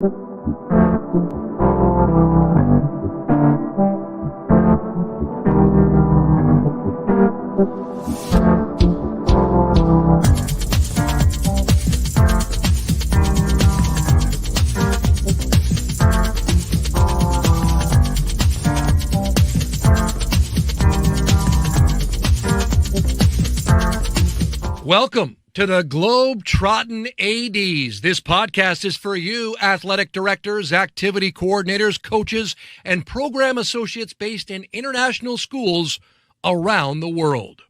Welcome to the Globe-Trotting ADs. This podcast is for you, athletic directors, activity coordinators, coaches, and program associates based in international schools around the world.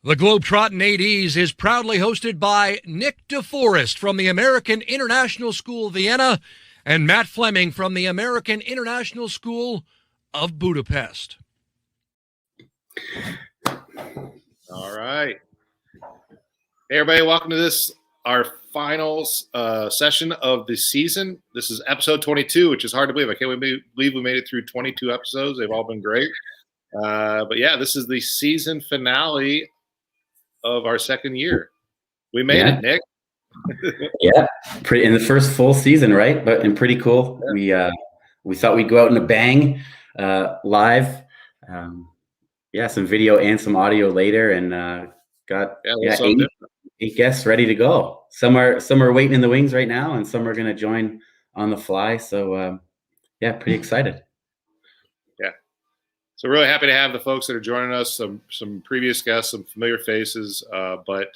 The Globe-Trotting ADs is proudly hosted by Nick DeForest from the American International School, Vienna, and Matt Fleming from the American International School of Budapest. All right. Hey, everybody. Welcome to this, our final session of the season. This is episode 22, which is hard to believe. I can't believe we made it through 22 episodes. They've all been great. But yeah, this is the season finale of our second year. We made it, Nick. Yeah, in the first full season, right? And pretty cool. Yeah. We thought we'd go out in a bang live. Some video and some audio later, and got eight guests ready to go. Some are waiting in the wings right now, and some are going to join on the fly. So pretty excited. Yeah, so really happy to have the folks that are joining us. Some previous guests, some familiar faces, but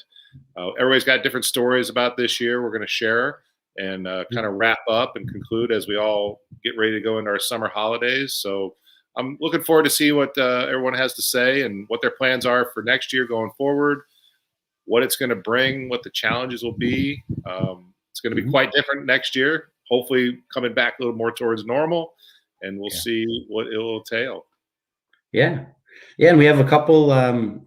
everybody's got different stories about this year. We're going to share and kind of wrap up and conclude as we all get ready to go into our summer holidays. So I'm looking forward to see what everyone has to say and what their plans are for next year going forward, what it's going to bring, what the challenges will be. It's going to be quite different next year, hopefully coming back a little more towards normal, and we'll see what it will entail. Yeah, and we have a couple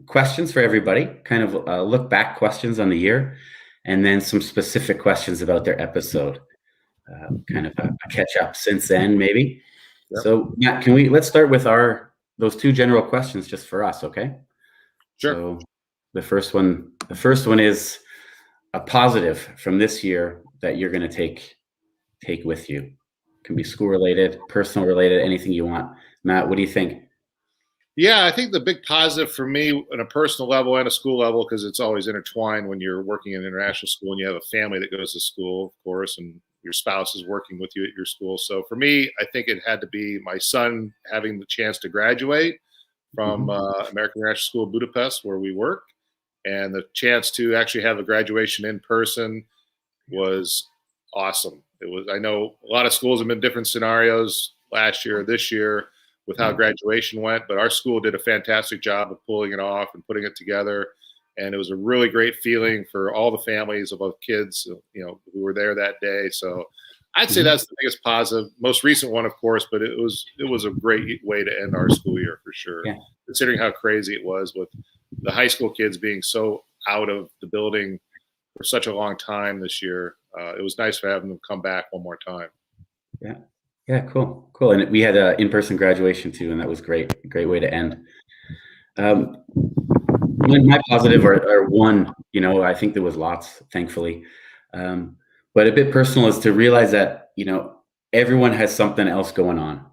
questions for everybody, kind of look back questions on the year, and then some specific questions about their episode, kind of a catch up since then, maybe. Yep. So Matt, let's start with those two general questions just for us, okay? Sure. So the first one is a positive from this year that you're going to take with you. It can be school related, personal related, anything you want. Matt, what do you think? Yeah, I think the big positive for me on a personal level and a school level, because it's always intertwined when you're working in international school and you have a family that goes to school, of course, and your spouse is working with you at your school. So for me, I think it had to be my son having the chance to graduate from American International School of Budapest, where we work, and the chance to actually have a graduation in person was awesome. I know a lot of schools have been different scenarios last year or this year with how graduation went, but our school did a fantastic job of pulling it off and putting it together. And it was a really great feeling for all the families of both kids, who were there that day. So I'd say that's the biggest positive. Most recent one, of course, but it was a great way to end our school year for sure. Yeah. Considering how crazy it was with the high school kids being so out of the building for such a long time this year, it was nice for having them come back one more time. Yeah, cool. And we had an in-person graduation too, and that was great way to end. My positive are one, I think there was lots, thankfully. But a bit personal is to realize that, everyone has something else going on,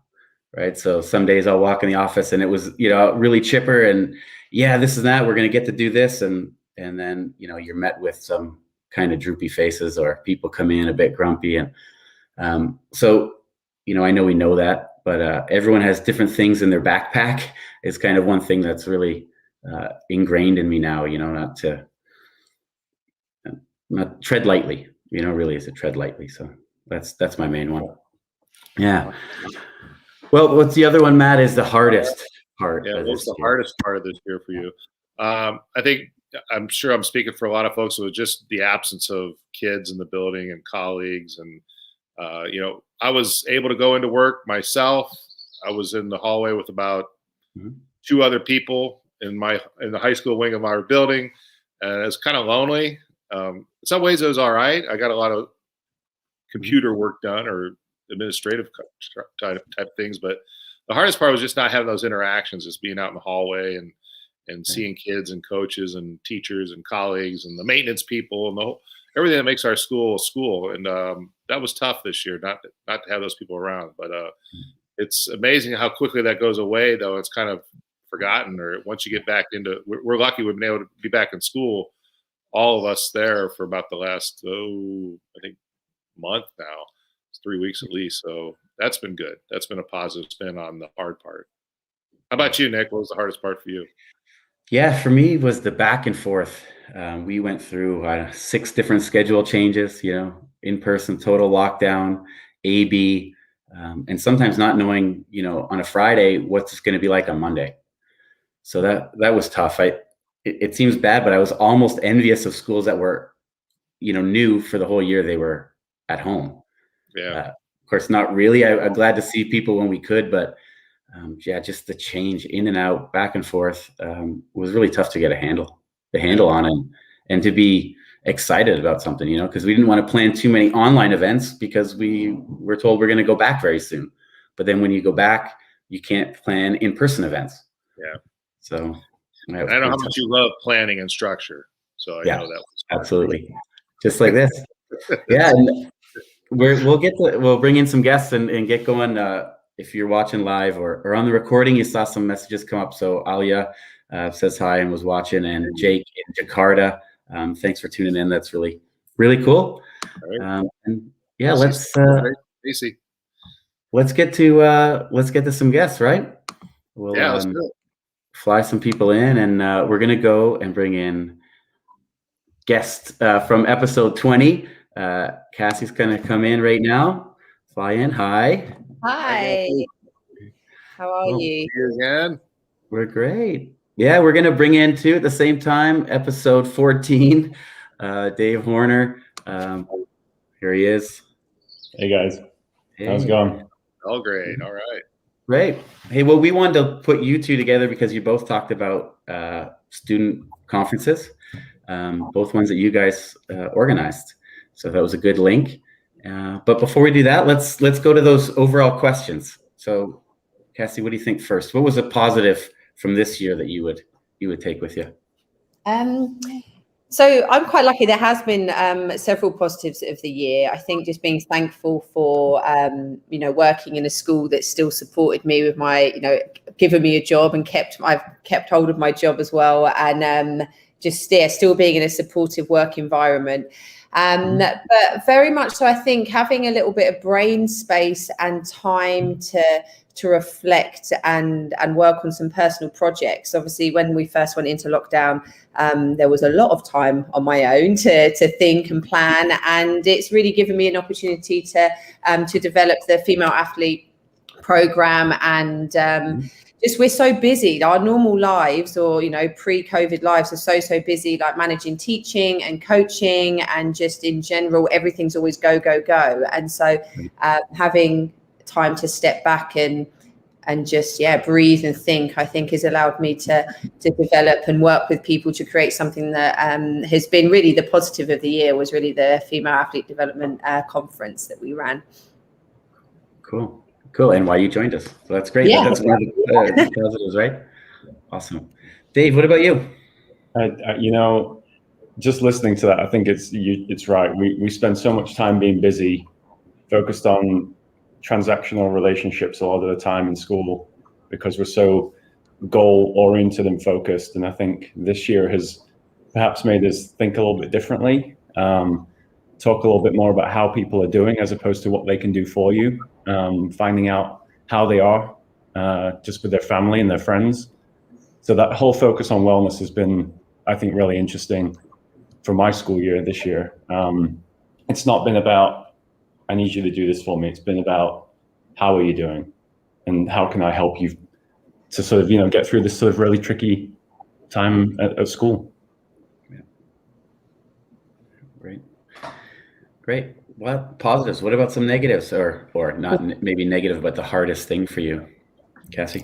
right? So some days I'll walk in the office and it was, really chipper and this and that, we're going to get to do this. And then, you're met with some kind of droopy faces or people come in a bit grumpy. And so, I know we know that, but everyone has different things in their backpack is kind of one thing that's really ingrained in me now, not tread lightly, really is to tread lightly. So that's my main one. Yeah. Well, what's the other one, Matt, is the hardest part? Yeah, what's the hardest part of this year for you? I'm sure I'm speaking for a lot of folks. It was just the absence of kids in the building and colleagues. And, I was able to go into work myself. I was in the hallway with about two other people in the high school wing of our building. And it was kind of lonely. In some ways it was all right. I got a lot of computer work done or administrative type things, but the hardest part was just not having those interactions, just being out in the hallway and seeing kids and coaches and teachers and colleagues and the maintenance people and everything that makes our school a school. And that was tough this year, not to have those people around. But it's amazing how quickly that goes away, though. It's kind of forgotten, or once you get back into, we're lucky we've been able to be back in school, all of us there for about the last, I think, month now. It's 3 weeks at least. So that's been good. That's been a positive spin on the hard part. How about you, Nick? What was the hardest part for you? Yeah, for me it was the back and forth. We went through 6 different schedule changes, in person, total lockdown, AB, and sometimes not knowing, on a Friday, what's it going to be like on Monday. So that was tough. It seems bad, but I was almost envious of schools that were, new for the whole year they were at home. Yeah. Of course, not really. I'm glad to see people when we could, but just the change in and out, back and forth, was really tough to get the handle on it, and to be excited about something, because we didn't want to plan too many online events because we were told we're going to go back very soon. But then when you go back, you can't plan in-person events. Yeah. So I know how much you love planning and structure. So I know that was absolutely just like this. Yeah. And we'll bring in some guests and get going. If you're watching live or on the recording, you saw some messages come up. So Alia says hi and was watching, and Jake in Jakarta. Thanks for tuning in. That's really, really cool. Right. And yeah, let's get to some guests, right? Let's do it. Fly some people in, and we're gonna go and bring in guests from episode 20. Cassie's gonna come in right now. Fly in. Hi. Hi. How are you? You again? We're great. Yeah, we're gonna bring in too at the same time, episode 14. Dave Horner. Here he is. Hey guys. Hey. How's it going? All great. All right. Great. Hey, well, we wanted to put you two together because you both talked about student conferences, both ones that you guys organized. So that was a good link. But before we do that, let's go to those overall questions. So, Cassie, what do you think first? What was a positive from this year that you would take with you? So I'm quite lucky. There has been several positives of the year. I think just being thankful for working in a school that still supported me with my, given me a job, and I've kept hold of my job as well, and still being in a supportive work environment. But very much so, I think having a little bit of brain space and time to reflect and work on some personal projects. Obviously, when we first went into lockdown, there was a lot of time on my own to think and plan, and it's really given me an opportunity to develop the female athlete program. And just, we're so busy. Our normal lives, or pre-COVID lives, are so busy, like managing teaching and coaching, and just in general, everything's always go. And so having time to step back and just breathe and think, I think has allowed me to develop and work with people to create something that has been really the positive of the year. Was really the Female Athlete Development Conference that we ran. Cool. And why you joined us. So that's great. Yeah. That's one of the positives, right? Awesome. Dave, what about you? Just listening to that, I think it's right. We spend so much time being busy, focused on transactional relationships a lot of the time in school, because we're so goal oriented and focused. And I think this year has perhaps made us think a little bit differently, talk a little bit more about how people are doing as opposed to what they can do for you, finding out how they are just with their family and their friends. So that whole focus on wellness has been, I think, really interesting for my school year this year. It's not been about, I need you to do this for me. It's been about, how are you doing? And how can I help you to sort of, get through this sort of really tricky time at school? Yeah. Great. Well, positives. What about some negatives, or not maybe negative, but the hardest thing for you, Cassie?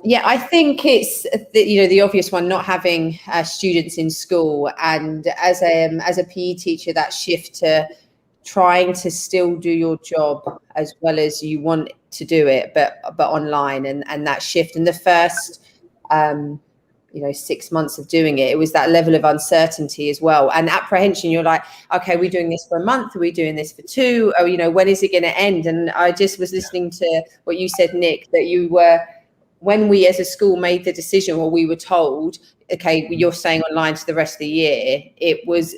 Yeah, I think it's the obvious one, not having students in school, and as a PE teacher, that shift to trying to still do your job as well as you want to do it, but online, and that shift. And the first 6 months of doing it. It was that level of uncertainty as well, and apprehension. You're like, okay, we're doing this for a month, are we doing this for 2, or when is it going to end? And I just was listening to what you said, Nick, that you were, when we as a school made the decision, or we were told, okay, you're staying online to the rest of the year, it was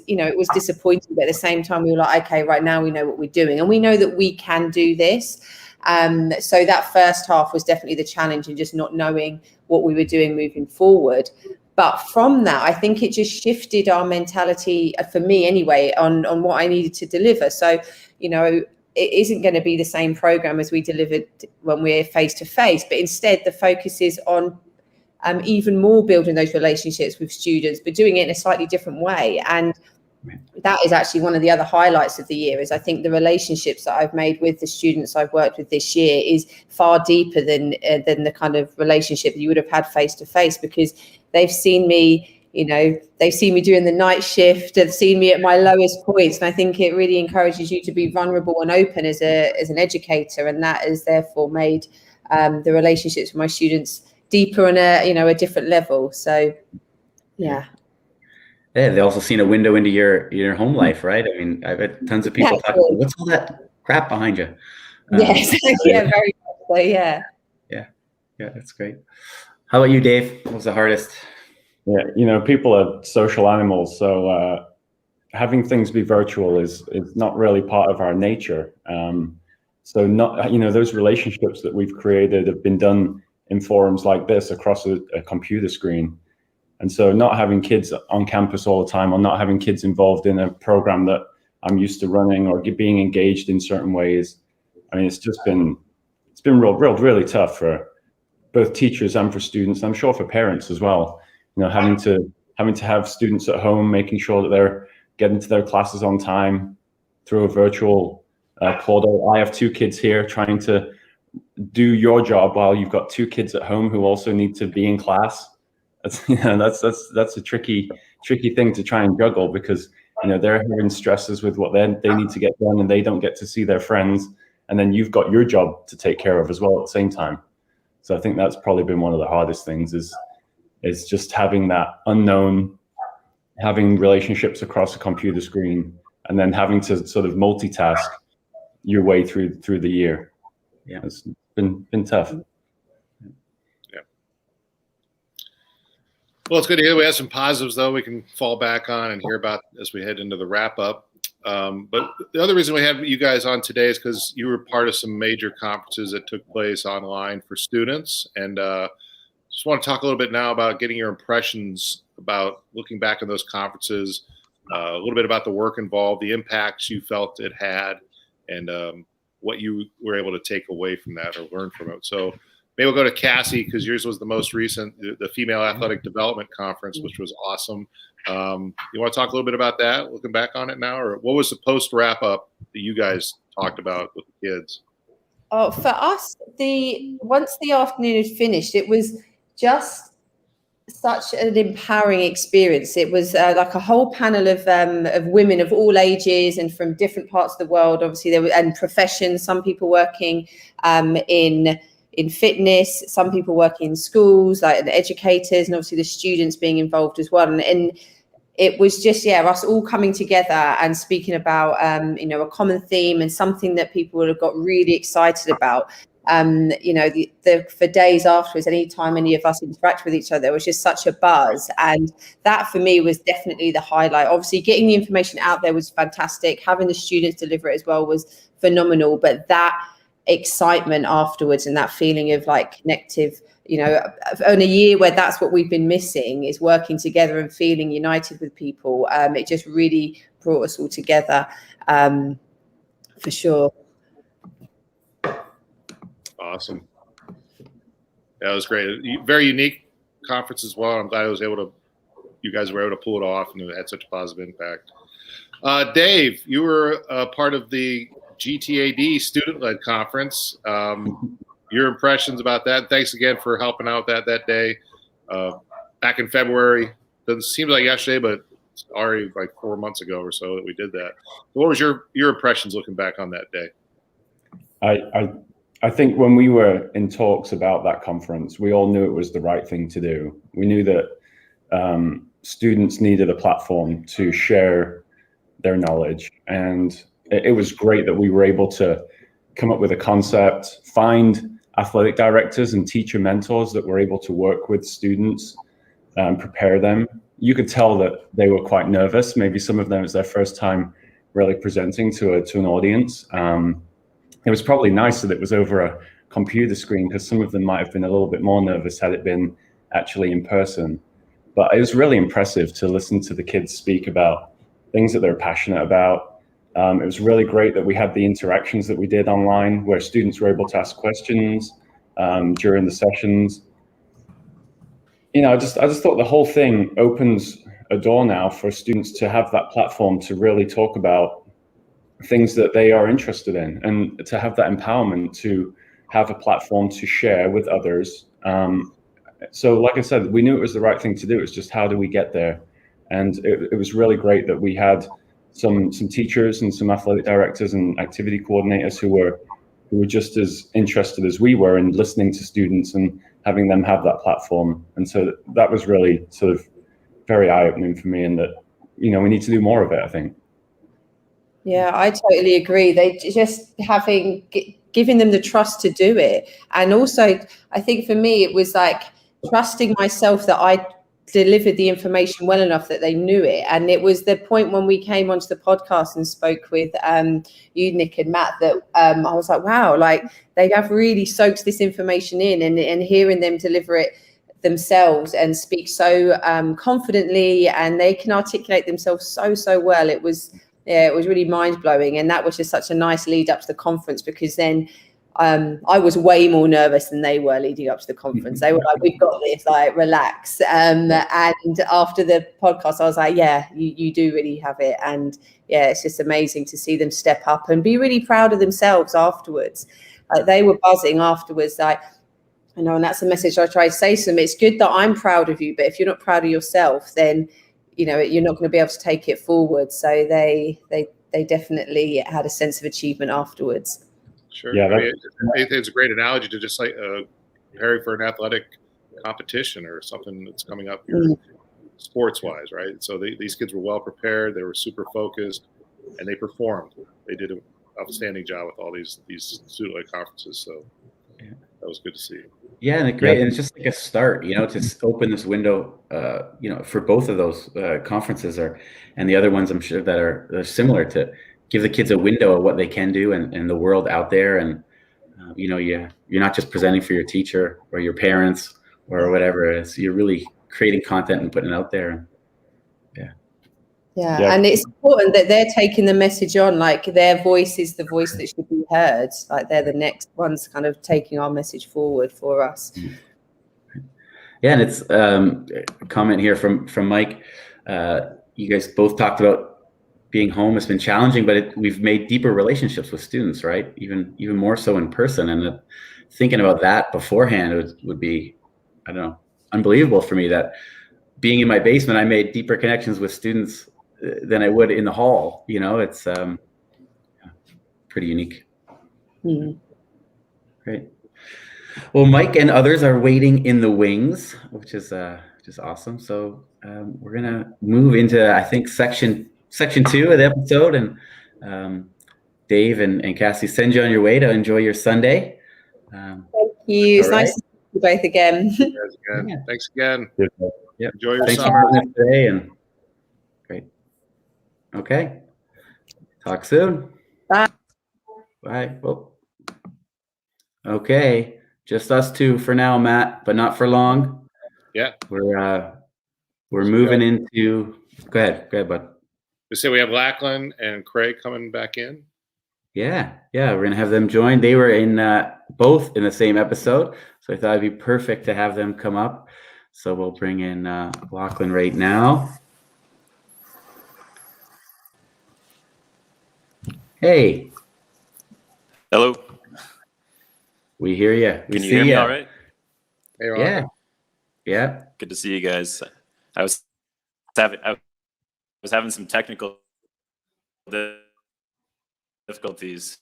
disappointing, but at the same time we were like, okay, right now we know what we're doing and we know that we can do this. So that first half was definitely the challenge, and just not knowing what we were doing moving forward. But from that, I think it just shifted our mentality, for me anyway, on what I needed to deliver. So, it isn't going to be the same program as we delivered when we're face to face, but instead the focus is on even more building those relationships with students, but doing it in a slightly different way. And that is actually one of the other highlights of the year, is I think the relationships that I've made with the students I've worked with this year is far deeper than the kind of relationship that you would have had face to face, because they've seen me, they've seen me doing the night shift, they've seen me at my lowest points. And I think it really encourages you to be vulnerable and open as an educator. And that has therefore made the relationships with my students deeper on a different level. So, yeah. Yeah, they also seen a window into your home life, right? I mean, I've had tons of people talk about, what's all that crap behind you? Yes, yeah, very much so, yeah. Yeah, that's great. How about you, Dave? What was the hardest? Yeah, people are social animals, so having things be virtual is not really part of our nature. So not, those relationships that we've created have been done in forums like this across a computer screen. And so not having kids on campus all the time, or not having kids involved in a program that I'm used to running, or being engaged in certain ways, I mean, it's been really tough for both teachers and for students. I'm sure for parents as well. Having to have students at home, making sure that they're getting to their classes on time through a virtual portal. I have 2 kids here, trying to do your job while you've got 2 kids at home who also need to be in class. That's a tricky thing to try and juggle, because they're having stresses with what they need to get done, and they don't get to see their friends, and then you've got your job to take care of as well at the same time. So I think that's probably been one of the hardest things, is just having that unknown, having relationships across a computer screen, and then having to sort of multitask your way through the year. Yeah, it's been tough. Well, it's good to hear we have some positives, though, we can fall back on and hear about as we head into the wrap-up. But the other reason we have you guys on today is because you were part of some major conferences that took place online for students. And just want to talk a little bit now about getting your impressions about looking back on those conferences, a little bit about the work involved, the impacts you felt it had, and what you were able to take away from that or learn from it. So maybe we'll go to Cassie, because yours was the most recent, the Female Athletic Development Conference, which was awesome. You want to talk a little bit about that, looking back on it now? Or what was the post wrap-up that you guys talked about with the kids? Oh, for us, once the afternoon had finished, it was just such an empowering experience. It was like a whole panel of women of all ages and from different parts of the world. Obviously, and professions. Some people working in fitness, some people working in schools, like the educators, and obviously the students being involved as well. And it was just, us all coming together and speaking about, a common theme and something that people have got really excited about. For days afterwards, anytime any of us interact with each other, there was just such a buzz. And that for me was definitely the highlight. Obviously, getting the information out there was fantastic. Having the students deliver it as well was phenomenal. But that excitement afterwards and that feeling of like connective, in a year where that's what we've been missing, is working together and feeling united with people. It just really brought us all together, for sure. Awesome. That was great. Very unique conference as well. I'm glad you guys were able to pull it off, and it had such a positive impact. Dave, you were part of the GTAD student-led conference. Your impressions about that. Thanks again for helping out that day back in February. Doesn't seem like yesterday, but it's already like 4 months ago or so that we did that. So what was your impressions looking back on that day? I think when we were in talks about that conference, we all knew it was the right thing to do. We knew that students needed a platform to share their knowledge. And it was great that we were able to come up with a concept, find athletic directors and teacher mentors that were able to work with students, prepare them. You could tell that they were quite nervous. Maybe some of them, it's their first time really presenting to an audience. It was probably nice that it was over a computer screen, because some of them might have been a little bit more nervous had it been actually in person. But it was really impressive to listen to the kids speak about things that they're passionate about. It was really great that we had the interactions that we did online, where students were able to ask questions during the sessions. I just thought the whole thing opens a door now for students to have that platform to really talk about things that they are interested in, and to have that empowerment to have a platform to share with others. So like I said, we knew it was the right thing to do. It's just, how do we get there? And it was really great that we had some teachers and some athletic directors and activity coordinators who were just as interested as we were in listening to students and having them have that platform. And so that was really sort of very eye-opening for me, and that, we need to do more of it, I think. Yeah, I totally agree. They just giving them the trust to do it. And also, I think for me, it was like trusting myself that I delivered the information well enough that they knew it. And it was the point when we came onto the podcast and spoke with you, Nick, and Matt, that I was like, wow, like they have really soaked this information in, and hearing them deliver it themselves and speak so confidently, and they can articulate themselves so well. It was really mind-blowing. And that was just such a nice lead up to the conference, because then I was way more nervous than they were leading up to the conference. They were like, we've got this, like, relax. And after the podcast, I was like, yeah, you do really have it. And yeah, it's just amazing to see them step up and be really proud of themselves afterwards. They were buzzing afterwards, like, and that's the message I try to say to them. It's good that I'm proud of you, but if you're not proud of yourself, then you're not going to be able to take it forward. So they definitely had a sense of achievement afterwards. Sure. Yeah, it's a great analogy to just like preparing for an athletic competition or something that's coming up here, sports-wise, right? So these kids were well prepared. They were super focused, and they performed. They did an outstanding job with all these student-led conferences. So that was good to see. Yeah, and great. And it's just like a start, to open this window, for both of those conferences and the other ones, I'm sure, that are similar, to give the kids a window of what they can do and the world out there. And, you're not just presenting for your teacher or your parents or whatever it is. You're really creating content and putting it out there. Yeah, and it's important that they're taking the message on, like their voice is the voice that should be heard. Like they're the next ones kind of taking our message forward for us. Yeah, and it's a comment here from Mike. You guys both talked about being home has been challenging, but we've made deeper relationships with students, right? Even more so in person. And thinking about that beforehand would be, I don't know, unbelievable for me, that being in my basement, I made deeper connections with students than I would in the hall. It's pretty unique. Great. Well, Mike and others are waiting in the wings, which is just awesome. So we're gonna move into, I think, section 2 of the episode, and Dave and Cassie, send you on your way to enjoy your Sunday. Thank you. It's nice to see you both again. Yeah. Thanks again. Yep. Enjoy your Thanks summer. for joining us today, and great. Okay. Talk soon. Bye. Bye. Well, okay. Just us two for now, Matt, but not for long. Yeah. We're moving into. Go ahead, bud. We say we have Lachlan and Craig coming back in. Yeah. We're gonna have them join. They were in both in the same episode, so I thought it'd be perfect to have them come up. So we'll bring in Lachlan right now. Hey. Hello. We hear you. Can you hear me all right? Hey, Ron. Yeah. Good to see you guys. I was having some technical difficulties.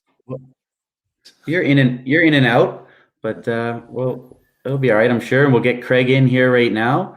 You're in and out, but well, it'll be all right, I'm sure. And we'll get Craig in here right now.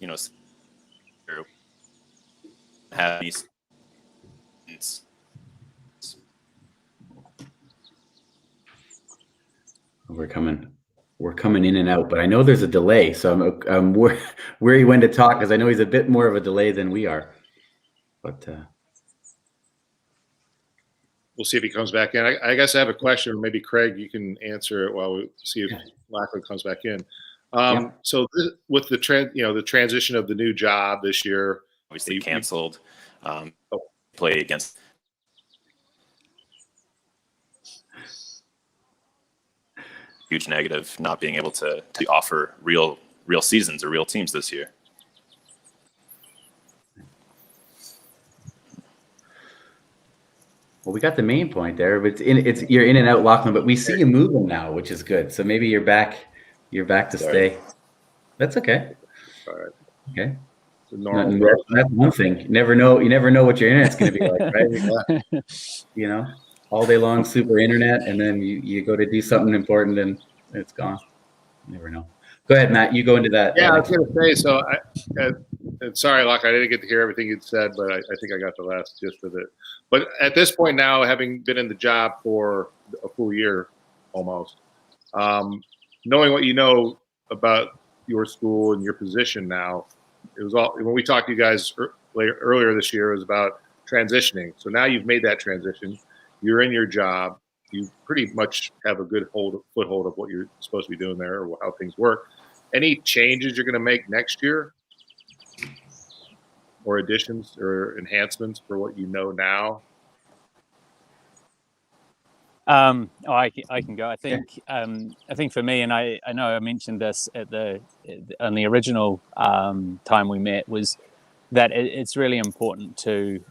you know, have these. We're coming in and out, but I know there's a delay, so I'm wary when to talk, because I know he's a bit more of a delay than we are. But we'll see if he comes back in. I guess I have a question, or maybe Craig, you can answer it while we see if Lachlan comes back in. So with the the transition of the new job this year, obviously canceled. Play against. Huge negative not being able to offer real seasons or real teams this year. Well, we got the main point there, but you're in and out, Lachlan, but we see you moving now, which is good. So maybe you're back to stay. That's okay. All right. Okay. Normal. That's one thing. You never know what your internet's going to be like, right? You know, all day long, super internet, and then you go to do something important and it's gone. You never know. Go ahead, Matt. You go into that. Yeah, I was going to say, so sorry, Lachlan, I didn't get to hear everything you'd said, but I think I got the last gist of it. But at this point now, having been in the job for a full year almost, knowing what you know about your school and your position now, it was all, when we talked to you guys earlier this year, it was about transitioning. So now you've made that transition. You're in your job. You pretty much have a good foothold of what you're supposed to be doing there, or how things work. Any changes you're going to make next year, or additions or enhancements for what you know now? I can go. I think for me, and I know I mentioned this on the original time we met, was that it's really important to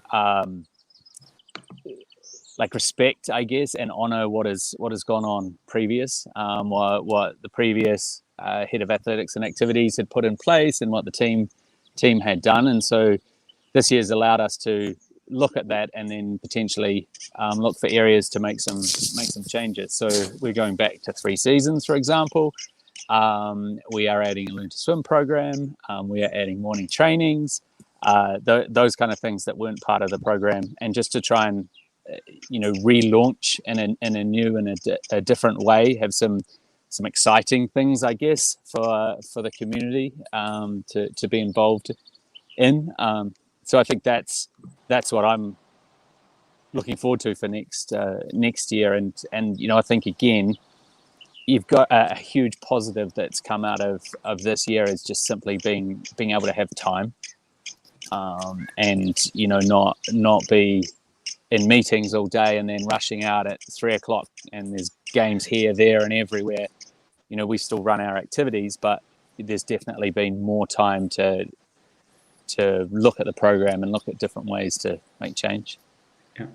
respect, I guess, and honor what has gone on previous, what the previous head of athletics and activities had put in place, and what the team had done. And so this year's allowed us to look at that and then potentially look for areas to make some changes. So we're going back to 3 seasons, for example. We are adding a Learn to Swim program. We are adding morning trainings, those kind of things that weren't part of the program, and just to try and relaunch in a new and a different way, have some exciting things, I guess, for the community to be involved in. So I think that's what I'm looking forward to for next year. And I think, again, you've got a huge positive that's come out of this year is just simply being able to have time, and not be in meetings all day and then rushing out at 3:00 and there's games here, there, and everywhere. We still run our activities, but there's definitely been more time to look at the program and look at different ways to make change. Yeah.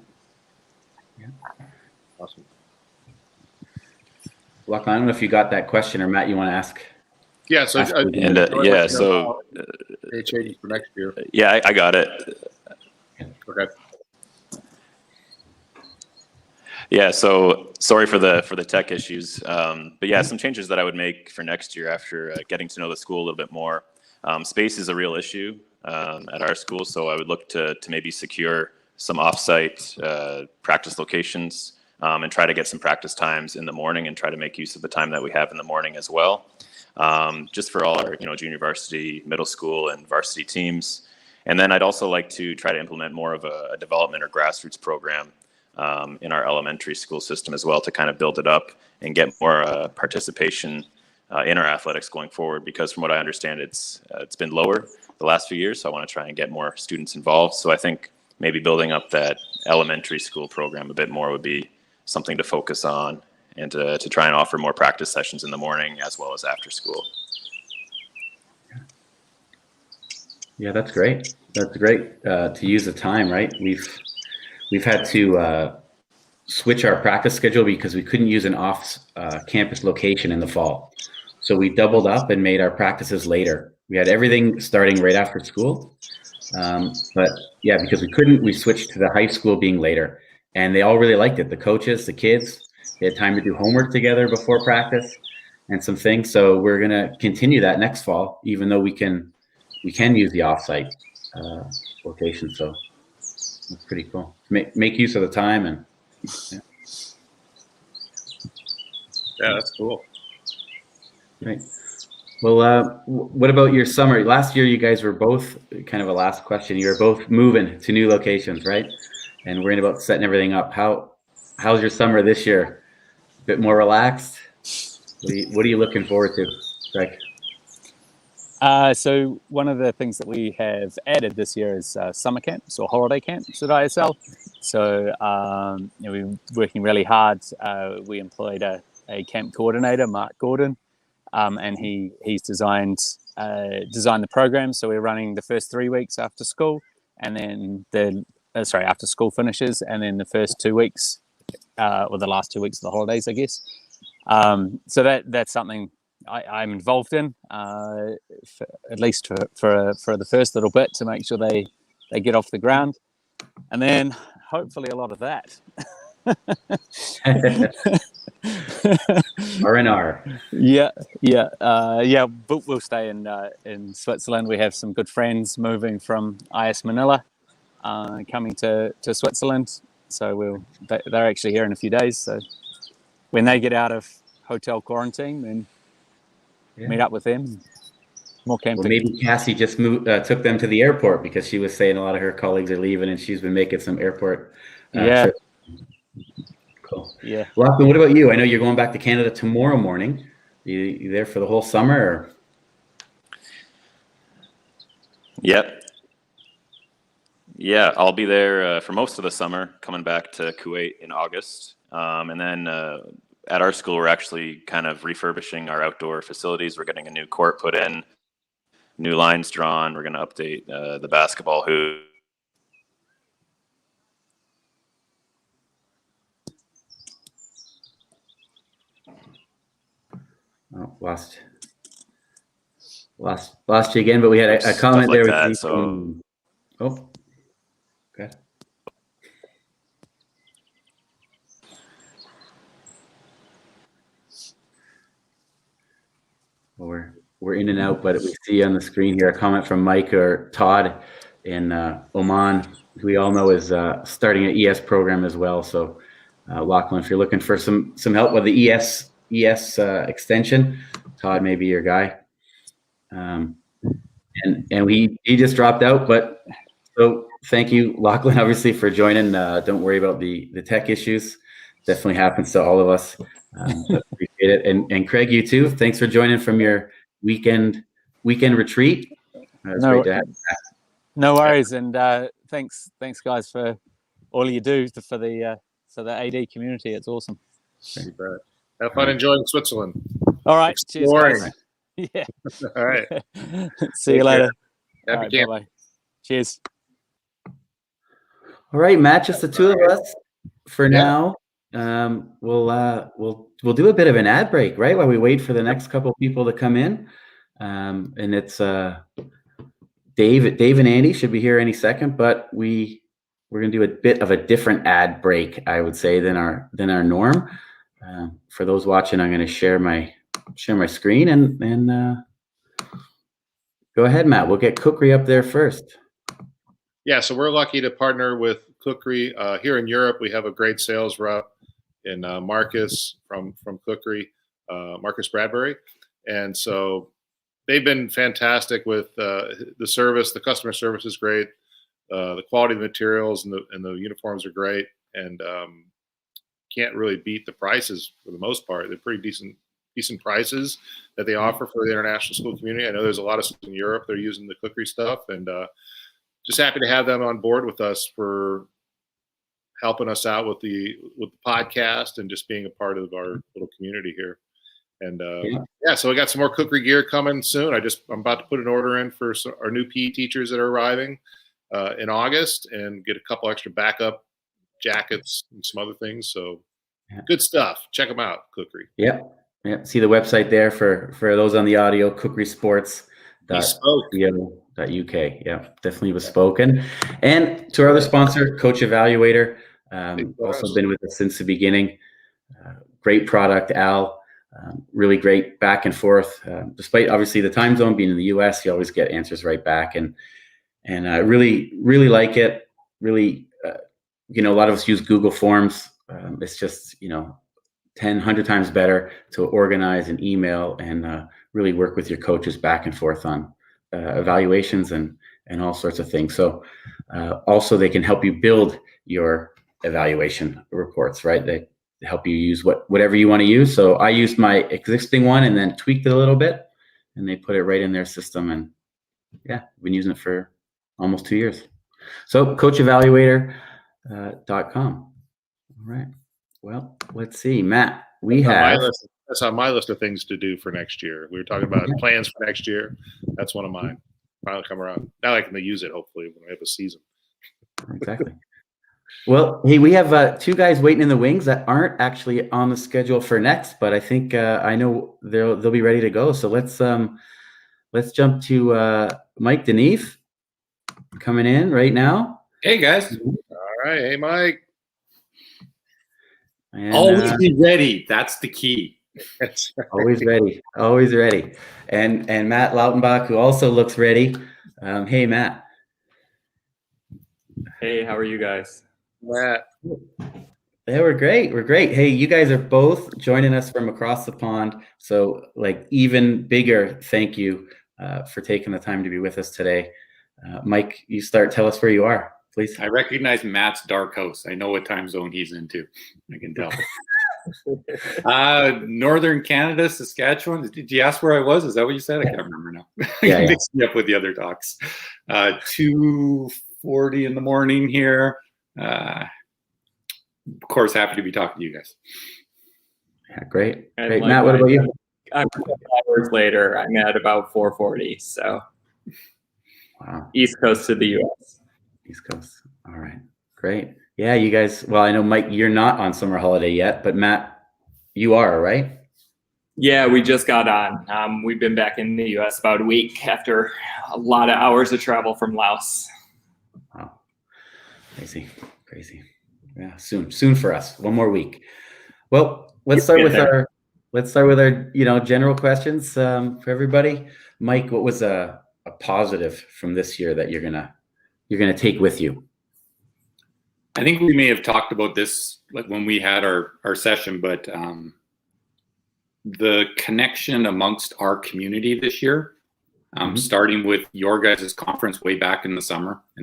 Awesome. Lachlan, I don't know if you got that question, or Matt, you want to ask? Yeah. So any changes for next year? Yeah, I got it. Okay. Yeah, so sorry for the tech issues, but yeah, some changes that I would make for next year after getting to know the school a little bit more. Space is a real issue at our school, so I would look to maybe secure some offsite practice locations, and try to get some practice times in the morning, and try to make use of the time that we have in the morning as well, just for all our junior varsity, middle school, and varsity teams. And then I'd also like to try to implement more of a development or grassroots program in our elementary school system as well, to kind of build it up and get more participation in our athletics going forward, because from what I understand, it's been lower the last few years. So I want to try and get more students involved. So I think maybe building up that elementary school program a bit more would be something to focus on, and to try and offer more practice sessions in the morning as well as after school. Yeah, that's great. That's great to use the time, right? We've had to switch our practice schedule because we couldn't use an off-campus location in the fall. So we doubled up and made our practices later. We had everything starting right after school. But yeah, because we couldn't, we switched to the high school being later. And they all really liked it. The coaches, the kids, they had time to do homework together before practice and some things. So we're going to continue that next fall, even though we can we can use the offsite location. So it's pretty cool. Make use of the time and. Yeah, that's cool. Right. Well, what about your summer? Last year, you guys were both, kind of a last question, you were both moving to new locations, right? And worrying about setting everything up. How's your summer this year? A bit more relaxed? What are you looking forward to, Greg? So one of the things that we have added this year is summer camps or holiday camps at ISL. So we're working really hard. We employed a camp coordinator, Mark Gordon, and he's designed the program. So we're running the first 3 weeks after school, and then after school finishes, and then the first 2 weeks, or the last 2 weeks of the holidays, I guess. So that's something I'm involved in, at least for the first little bit, to make sure they get off the ground, and then hopefully a lot of that. R&R. Yeah. But we'll stay in Switzerland. We have some good friends moving from IS Manila, coming to Switzerland. So they're actually here in a few days. So when they get out of hotel quarantine, then meet up with them. More camping. Well, maybe Cassie just took them to the airport, because she was saying a lot of her colleagues are leaving, and she's been making some airport trips. Cool. Yeah. Lachlan, what about you? I know you're going back to Canada tomorrow morning. You there for the whole summer? Or? Yep. Yeah, I'll be there for most of the summer, coming back to Kuwait in August. And then at our school, we're actually kind of refurbishing our outdoor facilities. We're getting a new court put in, new lines drawn. We're going to update the basketball hoop. Oh, lost you again, but we had a comment like there. That, so. Oh, okay. Well, we're in and out, but we see on the screen here a comment from Mike or Todd in Oman, who we all know is starting an ES program as well. So, Lachlan, if you're looking for some help with the ES extension, Todd may be your guy. And he just dropped out, but so thank you, Lachlan, obviously, for joining. Don't worry about the tech issues. Definitely happens to all of us. Appreciate it. And Craig, you too. Thanks for joining from your weekend retreat. Great to have you back. No worries, and thanks guys for all you do for the AD community. It's awesome. Have fun enjoying Switzerland. All right. Exploring. Cheers, guys. Yeah. All right. See you later. Happy camp. Bye-bye. Cheers. All right, Matt, just the two of us for now. We'll do a bit of an ad break, right, while we wait for the next couple of people to come in. And it's Dave and Andy should be here any second, but we're going to do a bit of a different ad break, I would say, than our norm. For those watching, I'm going to share my screen and go ahead, Matt. We'll get Kukri up there first. Yeah, so we're lucky to partner with Kukri. Here in Europe, we have a great sales rep in Marcus from Kukri, Marcus Bradbury. And so they've been fantastic with the service. The customer service is great. The quality of the materials and the uniforms are great. And can't really beat the prices for the most part. They're pretty decent prices that they offer for the international school community. I know there's a lot of schools in Europe that are using the Kukri stuff, and just happy to have them on board with us for helping us out with the podcast and just being a part of our little community here. And so we got some more Kukri gear coming soon. I'm about to put an order in for our new PE teachers that are arriving in August, and get a couple extra backup jackets and some other things. So good stuff. Check them out, Kukri. Yeah. See the website there for those on the audio, kukrisports.co.uk. Yeah, definitely was spoken. And to our other sponsor, Coach Evaluator, also been with us since the beginning. Great product, Al. Really great back and forth. Despite obviously the time zone being in the US, you always get answers right back. And I really, really like it. Really, a lot of us use Google Forms. It's just, 10, 100 times better to organize an email and really work with your coaches back and forth on evaluations and all sorts of things. So also they can help you build your evaluation reports, right? They help you use whatever you want to use. So I used my existing one and then tweaked it a little bit, and they put it right in their system. And yeah, I've been using it for almost 2 years. So coachevaluator.com. All right. Well, let's see, Matt. That's on my list of things to do for next year. We were talking about plans for next year. That's one of mine. Finally come around. Now I can use it, hopefully, when we have a season. Exactly. Well, hey, we have 2 guys waiting in the wings that aren't actually on the schedule for next, but I think I know they'll be ready to go. So let's jump to Mike Deneve coming in right now. Hey guys. All right. Hey, Mike. And, always be ready. That's the key. Always ready. Always ready. And Matt Lautenbach, who also looks ready. Hey, Matt. Hey, how are you guys? Matt. Yeah, we're great. We're great. Hey, you guys are both joining us from across the pond. So even bigger thank you for taking the time to be with us today. Mike, you start. Tell us where you are, please. I recognize Matt's dark house. I know what time zone he's into. I can tell. Northern Canada, Saskatchewan. Did you ask where I was? Is that what you said? I can't remember now. Yeah, mixed me up with the other talks. 2:40 in the morning here. Of course, happy to be talking to you guys. Yeah, great. And great. Matt, what about you? I'm 5 hours later. I'm at about 4:40. So, wow. East Coast of the U.S. East Coast. All right. Great. Yeah, you guys. Well, I know, Mike, you're not on summer holiday yet, but Matt, you are, right? Yeah, we just got on. We've been back in the U.S. about a week after a lot of hours of travel from Laos. Wow. Crazy. Yeah, soon for us. 1 more week. Well, let's start with our general questions for everybody. Mike, what was a positive from this year that you're gonna take with you? I think we may have talked about this when we had our session, but the connection amongst our community this year, starting with your guys' conference way back in the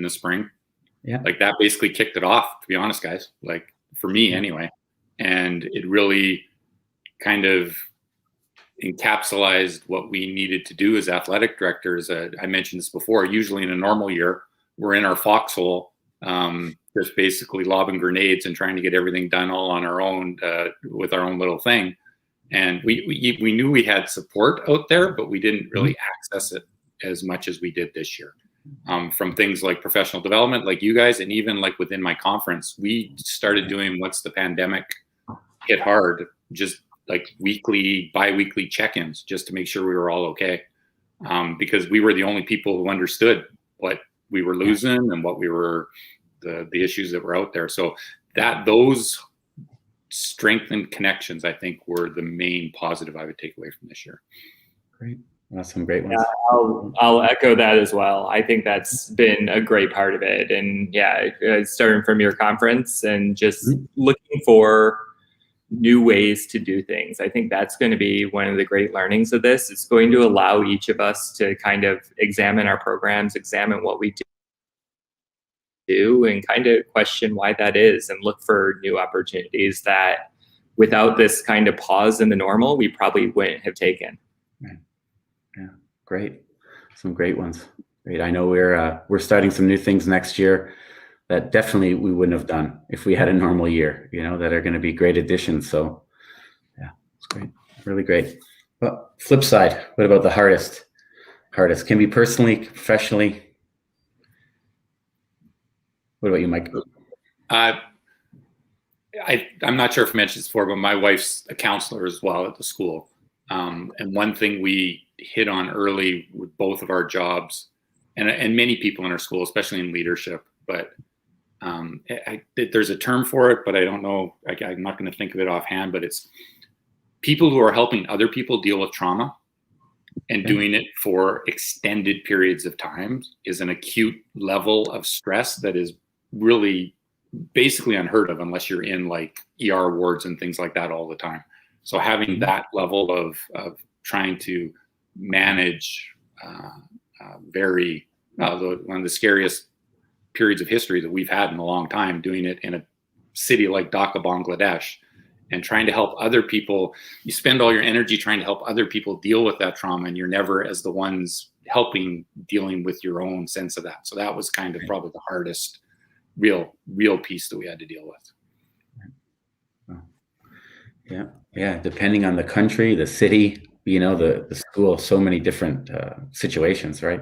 spring. Yeah. That basically kicked it off, to be honest, guys, for me anyway. And it really kind of encapsulated what we needed to do as athletic directors. I mentioned this before, usually in a normal year, we're in our foxhole, just basically lobbing grenades and trying to get everything done all on our own with our own little thing. And we knew we had support out there, but we didn't really access it as much as we did this year. From things like professional development, like you guys, and even within my conference, we started doing once the pandemic hit hard, just bi-weekly check-ins just to make sure we were all okay. Because we were the only people who understood what we were losing and what we were, the issues that were out there. So those strengthened connections, I think, were the main positive I would take away from this year. Great. That's some great ones. Yeah, I'll echo that as well. I think that's been a great part of it. And yeah, starting from your conference and just looking for new ways to do things. I think that's going to be one of the great learnings of this. It's going to allow each of us to kind of examine our programs, examine what we do, and kind of question why that is, and look for new opportunities that without this kind of pause in the normal, we probably wouldn't have taken. Right. Yeah, great. Some great ones. Great. I know we're starting some new things next year that definitely we wouldn't have done if we had a normal year, that are going to be great additions. So yeah, it's great. Really great. Well, flip side, what about the hardest? Hardest can be personally, professionally. What about you, Mike? I'm not sure if I mentioned this before, but my wife's a counselor as well at the school. And one thing we hit on early with both of our jobs, and many people in our school, especially in leadership, but there's a term for it, but I don't know. I'm not going to think of it offhand, but it's people who are helping other people deal with trauma and doing it for extended periods of time is an acute level of stress that is really basically unheard of unless you're in like ER wards and things like that all the time. So having that level of trying to manage one of the scariest periods of history that we've had in a long time, doing it in a city like Dhaka, Bangladesh, and trying to help other people. You spend all your energy trying to help other people deal with that trauma, and you're never as the ones dealing with your own sense of that. So that was kind of probably the hardest real piece that we had to deal with. Yeah. Depending on the country, the city, the school, so many different situations, right?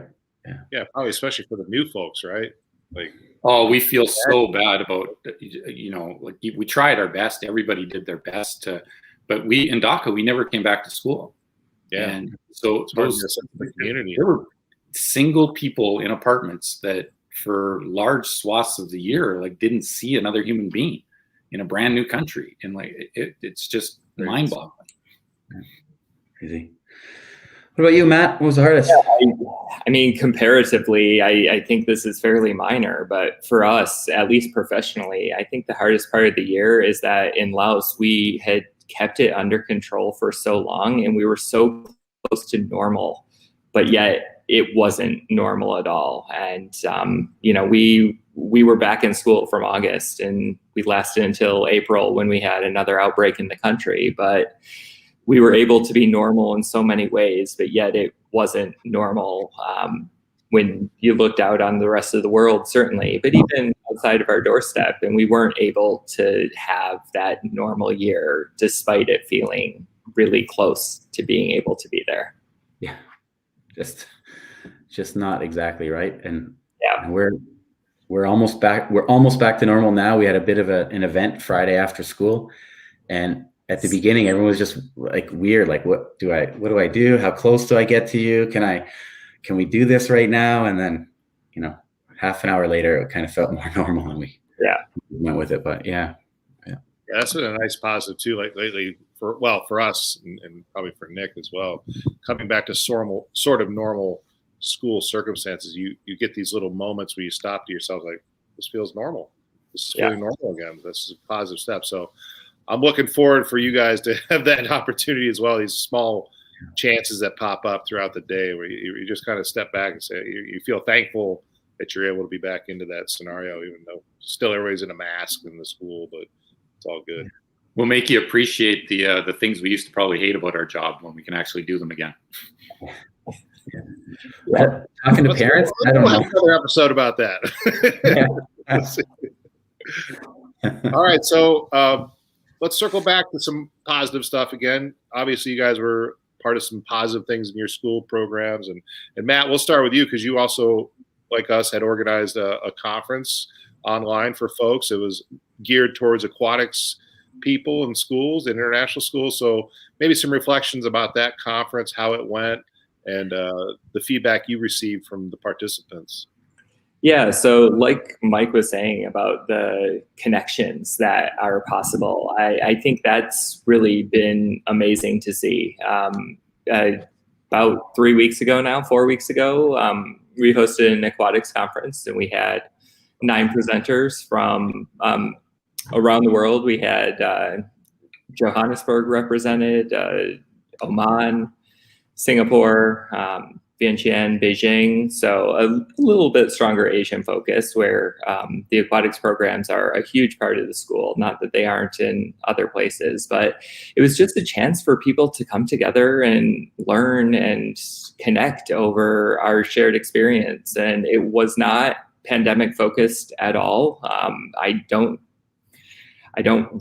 Yeah, probably especially for the new folks, right? Like, oh, we feel so bad about, like we tried our best. Everybody did their best but in Dhaka, we never came back to school. Yeah. And so the community. There were single people in apartments that for large swaths of the year, like didn't see another human being in a brand new country. And like, it's just mind boggling. Crazy. What about you, Matt? What was the hardest? I mean, comparatively, I think this is fairly minor, but for us, at least professionally, I think the hardest part of the year is that in Laos, we had kept it under control for so long and we were so close to normal, but yet it wasn't normal at all. And, we were back in school from August and we lasted until April when we had another outbreak in the country, but we were able to be normal in so many ways, but yet it wasn't normal when you looked out on the rest of the world, certainly, but even outside of our doorstep. And we weren't able to have that normal year despite it feeling really close to being able to be there. Yeah, just not exactly right. And we're almost back. We're almost back to normal now. We had a bit of an event Friday after school, and at the beginning, everyone was just like weird. Like, what do I do? How close do I get to you? Can we do this right now? And then, half an hour later, it kind of felt more normal, and we went with it. But yeah, that's been a nice positive too. Like lately, for us and probably for Nick as well, coming back to sort of normal school circumstances, you get these little moments where you stop to yourself like, this feels normal. This is feeling normal again. This is a positive step. So I'm looking forward for you guys to have that opportunity as well. These small chances that pop up throughout the day where you just kind of step back and say, you feel thankful that you're able to be back into that scenario, even though still everybody's in a mask in the school, but it's all good. We'll make you appreciate the things we used to probably hate about our job when we can actually do them again. Talking to parents, I don't know. Another episode about that. All right, so let's circle back to some positive stuff again. Obviously, you guys were part of some positive things in your school programs, and Matt, we'll start with you because you also, like us, had organized a conference online for folks. It was geared towards aquatics people in schools, international schools. So maybe some reflections about that conference, how it went, and the feedback you received from the participants. Yeah, so like Mike was saying about the connections that are possible, I think that's really been amazing to see. About 4 weeks ago, we hosted an aquatics conference and we had 9 presenters from around the world. We had Johannesburg represented, Oman, Singapore, Vientiane, Beijing, so a little bit stronger Asian focus where the aquatics programs are a huge part of the school, not that they aren't in other places, but it was just a chance for people to come together and learn and connect over our shared experience. And it was not pandemic focused at all. I don't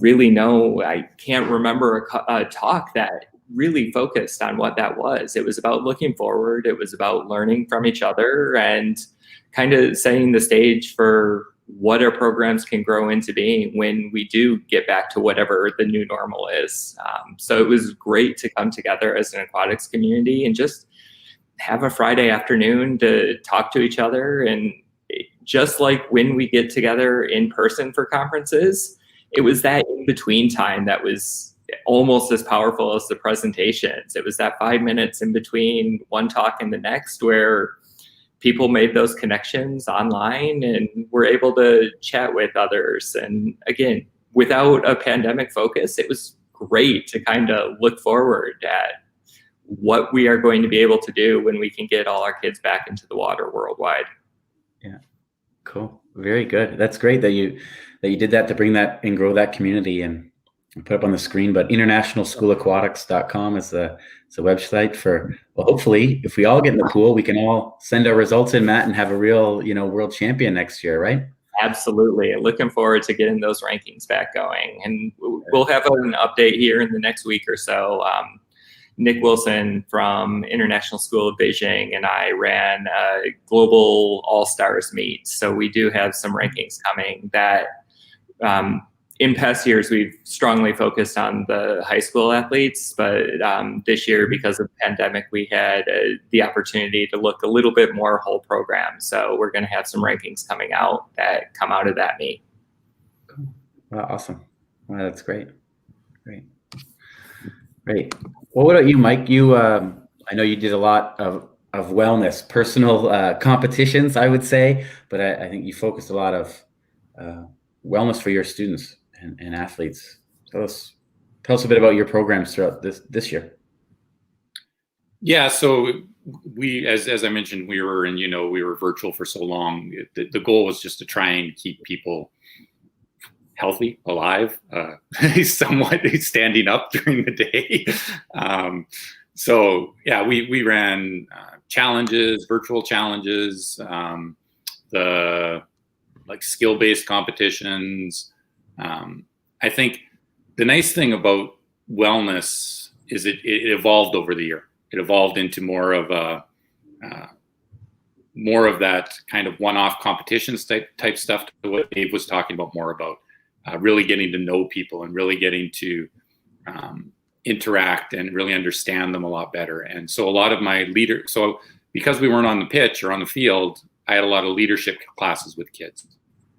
really know, I can't remember a talk that really focused on what that was. It was about looking forward. It was about learning from each other and kind of setting the stage for what our programs can grow into being when we do get back to whatever the new normal is. So it was great to come together as an aquatics community and just have a Friday afternoon to talk to each other. And just like when we get together in person for conferences, it was that in-between time that was almost as powerful as the presentations. It was that 5 minutes in between one talk and the next where people made those connections online and were able to chat with others. And again, without a pandemic focus, it was great to kind of look forward at what we are going to be able to do when we can get all our kids back into the water worldwide. Yeah, cool. Very good. That's great that you did that to bring that and grow that community and put up on the screen. But internationalschoolaquatics.com is the website for, well, hopefully if we all get in the pool, we can all send our results in, Matt, and have a real, world champion next year, right? Absolutely. Looking forward to getting those rankings back going. And we'll have an update here in the next week or so. Nick Wilson from International School of Beijing and I ran a global all-stars meet. So we do have some rankings coming that in past years, we've strongly focused on the high school athletes, but this year, because of the pandemic, we had the opportunity to look a little bit more whole program. So we're going to have some rankings coming out that come out of that meet. Cool. Wow, awesome. Wow, that's great. Great. Well, what about you, Mike? You, I know you did a lot of wellness, personal competitions, I would say, but I think you focused a lot of wellness for your students and athletes. Tell us a bit about your programs throughout this year. Yeah, so we, as I mentioned, we were virtual for so long. The goal was just to try and keep people healthy, alive, somewhat standing up during the day. So yeah, we ran challenges, virtual challenges, the skill-based competitions. I think the nice thing about wellness is it evolved over the year. It evolved into more of that kind of one-off competitions type stuff to what Dave was talking about, more about really getting to know people and really getting to interact and really understand them a lot better. And so a lot of my so because we weren't on the pitch or on the field, I had a lot of leadership classes with kids,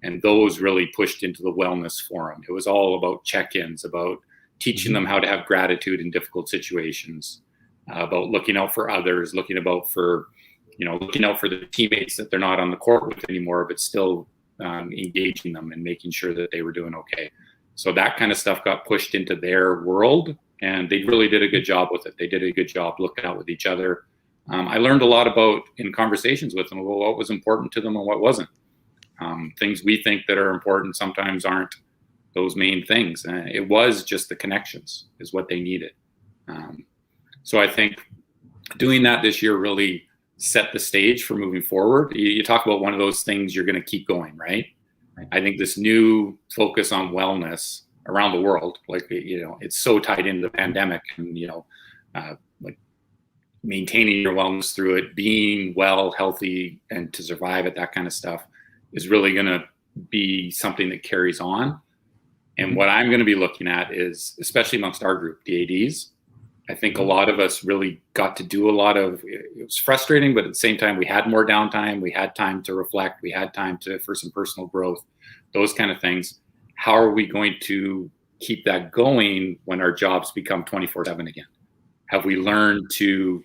and those really pushed into the wellness forum. It was all about check-ins, about teaching them how to have gratitude in difficult situations, about looking out for others, looking out for the teammates that they're not on the court with anymore, but still engaging them and making sure that they were doing okay. So that kind of stuff got pushed into their world, and they really did a good job with it. They did a good job looking out with each other. I learned a lot about, in conversations with them, about what was important to them and what wasn't. Things we think that are important sometimes aren't those main things. It was just the connections is what they needed. So I think doing that this year really set the stage for moving forward. You talk about one of those things you're going to keep going, right? I think this new focus on wellness around the world, it's so tied into the pandemic, and maintaining your wellness through it, being well, healthy, and to survive it, that kind of stuff is really going to be something that carries on. And what I'm going to be looking at is, especially amongst our group, the ADs, I think a lot of us really got to do a lot of, it was frustrating, but at the same time, we had more downtime. We had time to reflect. We had time for some personal growth, those kind of things. How are we going to keep that going when our jobs become 24/7 again? Have we learned to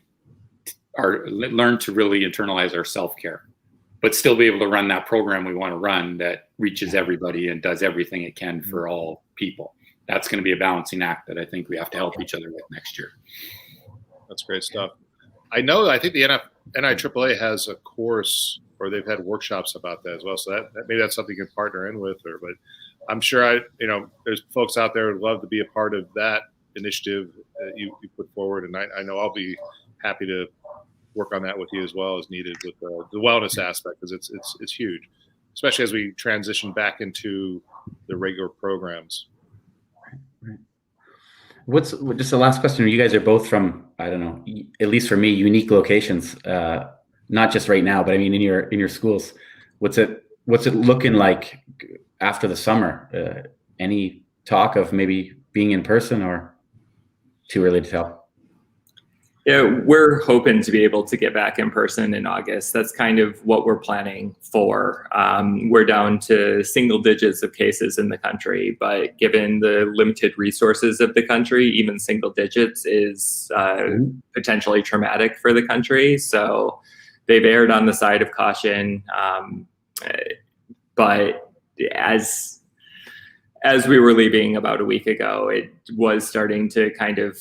really internalize our self-care, but still be able to run that program we want to run that reaches everybody and does everything it can for all people? That's going to be a balancing act that I think we have to help each other with next year. That's great stuff. I think the NIAAA has a course, or they've had workshops about that as well. So that maybe that's something you can partner in with, but I'm sure there's folks out there who would love to be a part of that initiative that you put forward. And I know I'll be happy to work on that with you as well as needed with the wellness aspect, because it's huge, especially as we transition back into the regular programs. Right. What's just the last question? You guys are both from, I don't know, at least for me, unique locations. Not just right now, but I mean in your schools. What's it looking like after the summer? Any talk of maybe being in person, or too early to tell? Yeah, we're hoping to be able to get back in person in August. That's kind of what we're planning for. We're down to single digits of cases in the country, but given the limited resources of the country, even single digits is potentially traumatic for the country. So they've erred on the side of caution. But as we were leaving about a week ago, it was starting to kind of,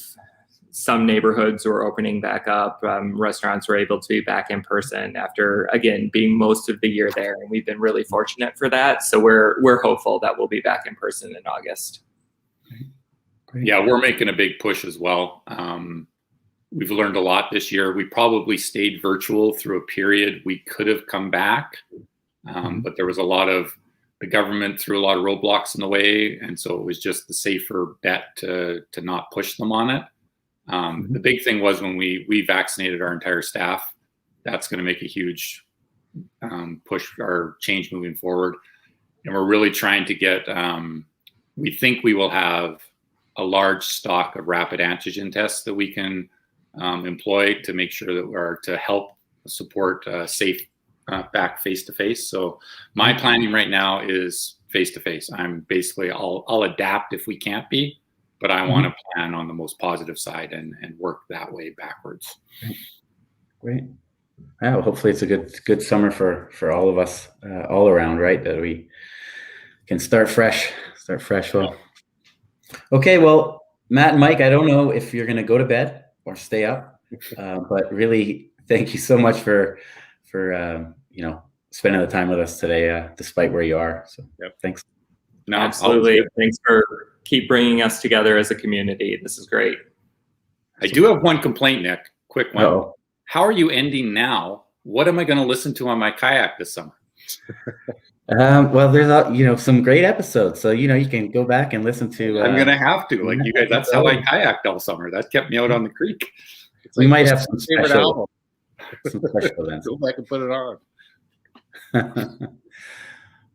some neighborhoods were opening back up. Restaurants were able to be back in person after, again, being most of the year there. And we've been really fortunate for that. So we're hopeful that we'll be back in person in August. Great. Yeah, we're making a big push as well. We've learned a lot this year. We probably stayed virtual through a period. We could have come back, but there was the government threw a lot of roadblocks in the way. And so it was just the safer bet to not push them on it. The big thing was when we vaccinated our entire staff. That's going to make a huge push our change moving forward. And we're really trying to get, we think we will have a large stock of rapid antigen tests that we can employ to make sure that to help support safe back face-to-face. So my planning right now is face-to-face. I'm basically, I'll adapt if we can't be, but I want to plan on the most positive side and work that way backwards. Great. Yeah, well, hopefully it's a good summer for all of us, all around, right? That we can start fresh. Well, okay. Well, Matt and Mike, I don't know if you're going to go to bed or stay up, but really, thank you so much for spending the time with us today, despite where you are. So, thanks. No, absolutely. Thanks for keep bringing us together as a community. This is great. I do have one complaint, Nick. Quick one. Uh-oh. How are you ending now? What am I going to listen to on my kayak this summer? Well, there's some great episodes, so you can go back and listen to. I'm going to have to, like you guys. That's how I kayaked all summer. That kept me out on the creek. We might have some special events. Go back and put it on.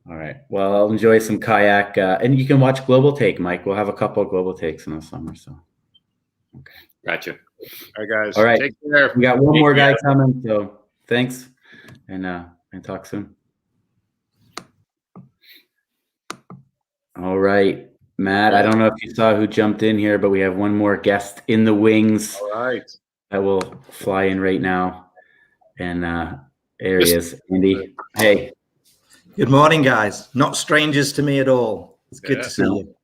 All right. Well, I'll enjoy some kayak, and you can watch Global Take, Mike. We'll have a couple of Global Takes in the summer. So, okay. Gotcha. All right, guys. All right. Take care. We got one more guy coming, so thanks, and talk soon. All right, Matt. I don't know if you saw who jumped in here, but we have one more guest in the wings. All right. That will fly in right now, and there he is, Andy. Hey. Good morning, guys. Not strangers to me at all. It's good to see you.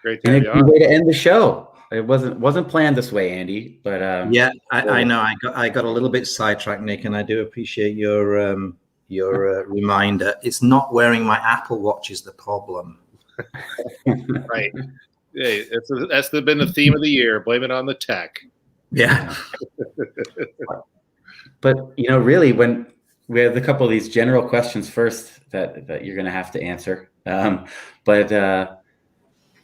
Great to have you on. Good way to end the show. It wasn't planned this way, Andy, but yeah, I know. I got a little bit sidetracked, Nick, and I do appreciate your reminder. It's not wearing my Apple Watch is the problem. Right. Hey, that's been the theme of the year. Blame it on the tech. Yeah. But really, when we have a couple of these general questions first that you're going to have to answer, but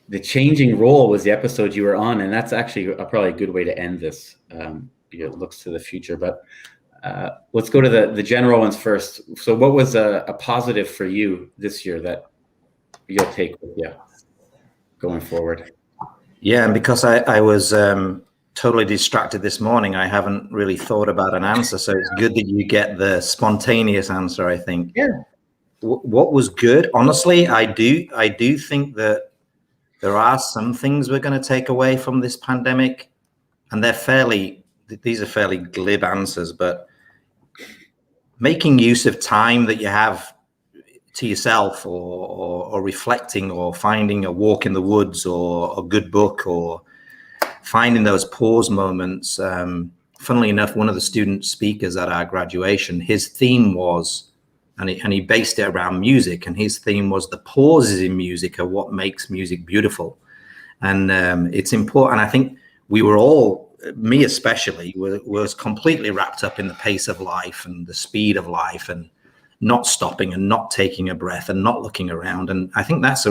the changing role was the episode you were on, and that's actually probably a good way to end this. It looks to the future, but let's go to the general ones first. So what was a positive for you this year that you'll take with you going forward? Yeah, and because I was totally distracted this morning, I haven't really thought about an answer. So it's good that you get the spontaneous answer, I think. Yeah. What was good? Honestly, I do think that there are some things we're going to take away from this pandemic, and these are fairly glib answers, but making use of time that you have to yourself, or reflecting, or finding a walk in the woods, or a good book, or finding those pause moments. Funnily enough, one of the student speakers at our graduation, his theme was, and he based it around music, and his theme was the pauses in music are what makes music beautiful. And it's important. I think we were all, me especially, was completely wrapped up in the pace of life and the speed of life, and not stopping and not taking a breath and not looking around. And I think that's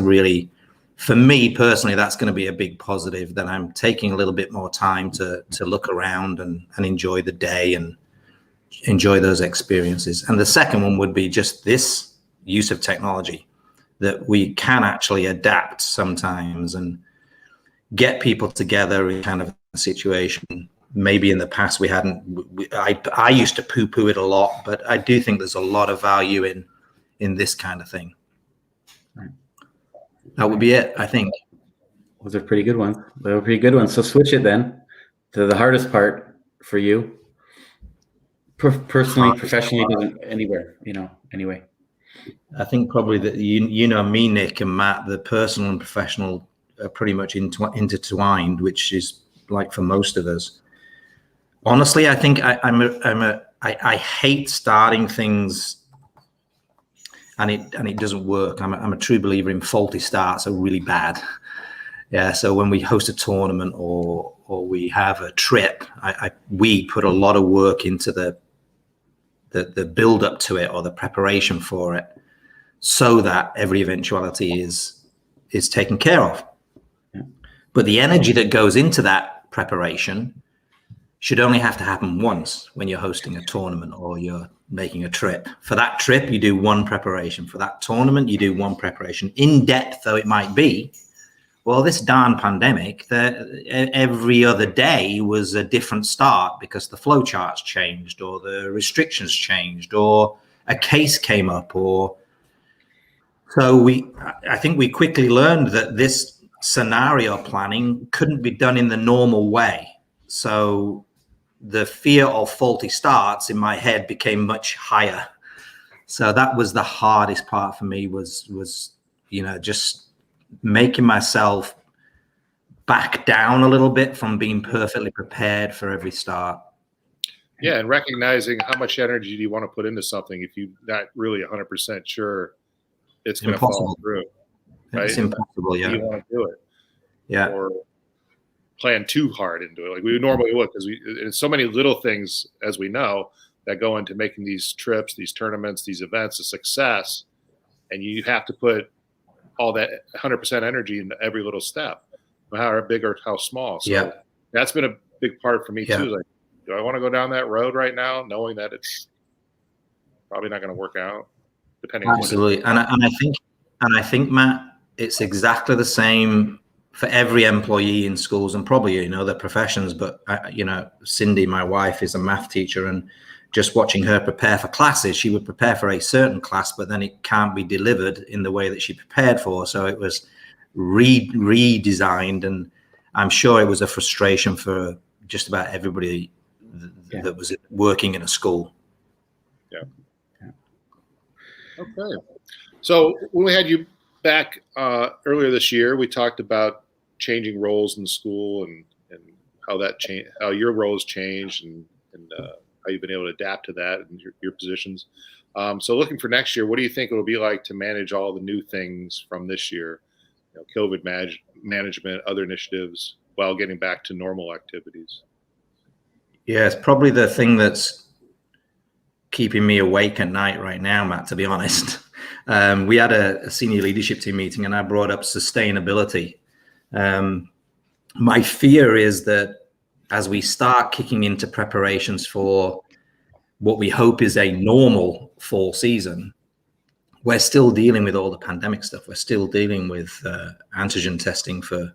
for me personally, that's going to be a big positive, that I'm taking a little bit more time to look around and enjoy the day and enjoy those experiences. And the second one would be just this use of technology, that we can actually adapt sometimes and get people together in kind of a situation maybe in the past we hadn't. I used to poo-poo it a lot, but I do think there's a lot of value in this kind of thing. That would be it, I think. Those are pretty good ones. They were pretty good ones. So switch it then to the hardest part for you. Personally, professionally, anywhere, anyway. I think probably that you know me, Nick and Matt, the personal and professional are pretty much intertwined, which is like for most of us. Honestly, I think I hate starting things and it doesn't work. I'm a true believer in faulty starts are really bad. Yeah. So when we host a tournament or we have a trip, we put a lot of work into the build up to it or the preparation for it, so that every eventuality is taken care of. Yeah. But the energy that goes into that preparation should only have to happen once when you're hosting a tournament or you're making a trip. For that trip, you do one preparation. For that tournament, you do one preparation. In depth though it might be, well, this darn pandemic, every other day was a different start because the flow charts changed or the restrictions changed or a case came up so I think we quickly learned that this scenario planning couldn't be done in the normal way. So the fear of faulty starts in my head became much higher. So that was the hardest part for me was just making myself back down a little bit from being perfectly prepared for every start. Yeah, and recognizing how much energy do you want to put into something if you're not really 100% sure it's going to fall through. Right? It's impossible, yeah. You want to do it. Yeah. Or plan too hard into it like we normally would, because there's so many little things, as we know, that go into making these trips, these tournaments, these events a success, and you have to put all that 100% energy into every little step, how big or how small. So that's been a big part for me too. Like, do I want to go down that road right now, knowing that it's probably not going to work out? Depending. Absolutely, and I think Matt, it's exactly the same for every employee in schools and probably their professions. But Cindy, my wife, is a math teacher, and just watching her prepare for classes, she would prepare for a certain class, but then it can't be delivered in the way that she prepared for. So it was redesigned, and I'm sure it was a frustration for just about everybody that was working in a school. Yeah. Okay. So when we had you back earlier this year, we talked about changing roles in school and how that changed, how your roles changed, and how you've been able to adapt to that and your positions. So looking for next year, what do you think it will be like to manage all the new things from this year, COVID management, other initiatives, while getting back to normal activities? Yeah, it's probably the thing that's keeping me awake at night right now, Matt, to be honest. We had a senior leadership team meeting and I brought up sustainability. My fear is that as we start kicking into preparations for what we hope is a normal fall season, we're still dealing with all the pandemic stuff. We're still dealing with antigen testing for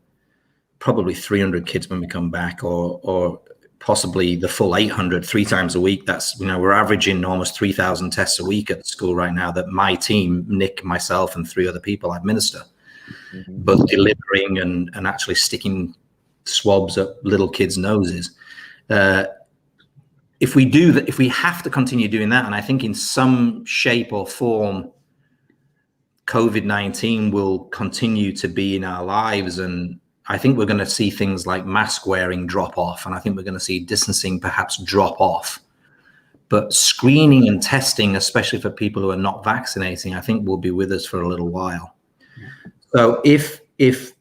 probably 300 kids when we come back, or possibly the full 800 3 times a week. That's, we're averaging almost 3,000 tests a week at the school right now that my team, Nick, myself, and 3 other people administer, both delivering and actually sticking swabs up little kids' noses. If we do that, if we have to continue doing that, and I think in some shape or form, COVID-19 will continue to be in our lives, and I think we're going to see things like mask wearing drop off, and I think we're going to see distancing perhaps drop off. But screening and testing, especially for people who are not vaccinating, I think will be with us for a little while. So if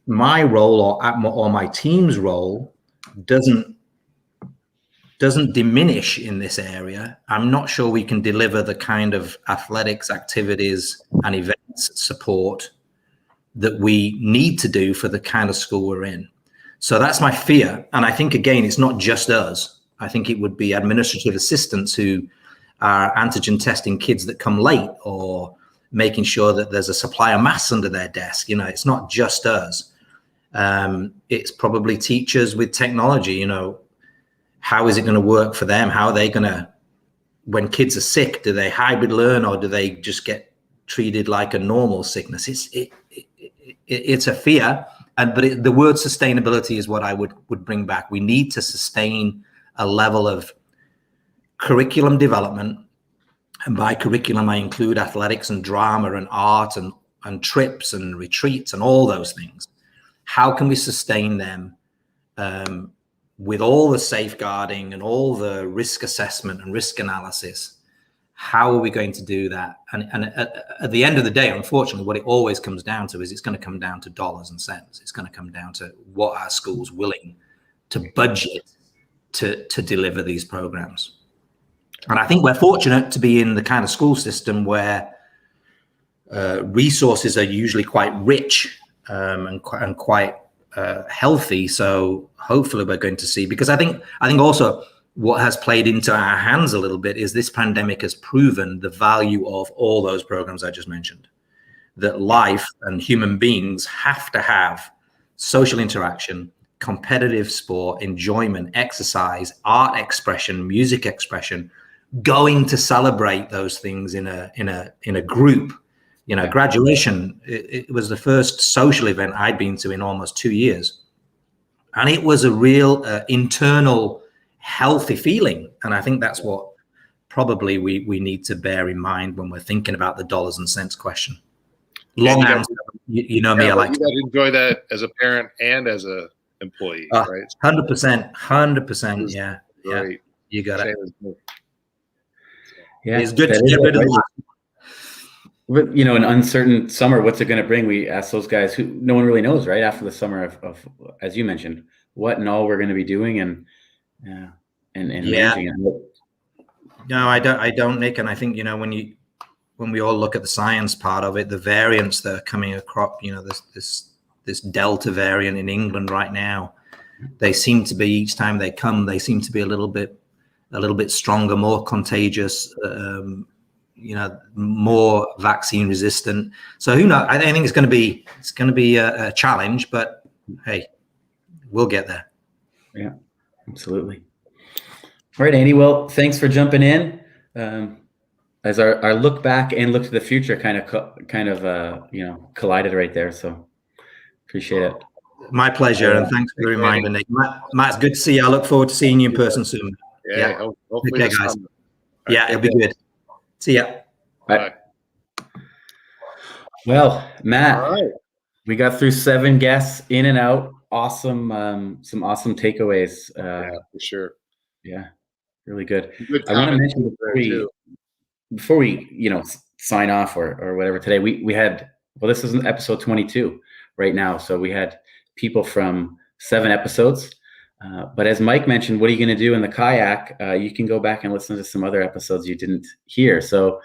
my role or my team's role doesn't diminish in this area, I'm not sure we can deliver the kind of athletics, activities, and events support that we need to do for the kind of school we're in. So that's my fear. And I think, again, it's not just us. I think it would be administrative assistants who are antigen testing kids that come late, or making sure that there's a supply of masks under their desk. It's not just us. It's probably teachers with technology, how is it going to work for them? How are they going to, when kids are sick, do they hybrid learn, or do they just get treated like a normal sickness? It's a fear, but the word sustainability is what I would bring back. We need to sustain a level of curriculum development, and by curriculum I include athletics and drama and art and trips and retreats and all those things. How can we sustain them with all the safeguarding and all the risk assessment and risk analysis? How are we going to do that? And at the end of the day, unfortunately, what it always comes down to is it's going to come down to dollars and cents. It's going to come down to what our school's willing to budget to deliver these programs. And I think we're fortunate to be in the kind of school system where resources are usually quite rich and quite healthy. So hopefully we're going to see, because I think also what has played into our hands a little bit is this pandemic has proven the value of all those programs I just mentioned, that life and human beings have to have social interaction, competitive sport, enjoyment, exercise, art expression, music expression, going to celebrate those things in a group. You know, graduation, it was the first social event I'd been to in almost 2 years. And it was a real internal healthy feeling. And I think that's what probably we need to bear in mind when we're thinking about the dollars and cents question. Long answer. You know me, I like you got to enjoy that as a parent and as a employee, right? 100%. Yeah. Great. Yeah. You got it. Yeah, it's good to get rid of it. But, you know, an uncertain summer, what's it going to bring? We asked those guys who no one really knows, right? After the summer of as you mentioned, what and all we're going to be doing and managing it. No, I don't, Nick. And I think, you know, when we all look at the science part of it, the variants that are coming across, you know, this Delta variant in England right now, they seem to be, each time they come, they seem to be a little bit stronger, more contagious, you know, more vaccine resistant. So who knows? I think it's going to be a challenge, but hey, we'll get there. Yeah, absolutely. All right, Andy. Well, thanks for jumping in. As our look back and look to the future kind of you know, collided right there. So appreciate it. My pleasure, and thanks for the reminder, Nick. Matt, it's good to see you. I look forward to seeing you in person soon. Yeah. Hopefully okay, guys. Yeah, it'll be good. See ya. Bye. Well, Matt, we got through 7 guests in and out. Awesome. Some awesome takeaways. Yeah, for sure. Yeah, really good. Good I want to mention before we, you know, sign off or whatever today, we had, well, this is episode 22 right now. So we had people from 7 episodes. But as Mike mentioned, what are you going to do in the kayak? You can go back and listen to some other episodes you didn't hear. So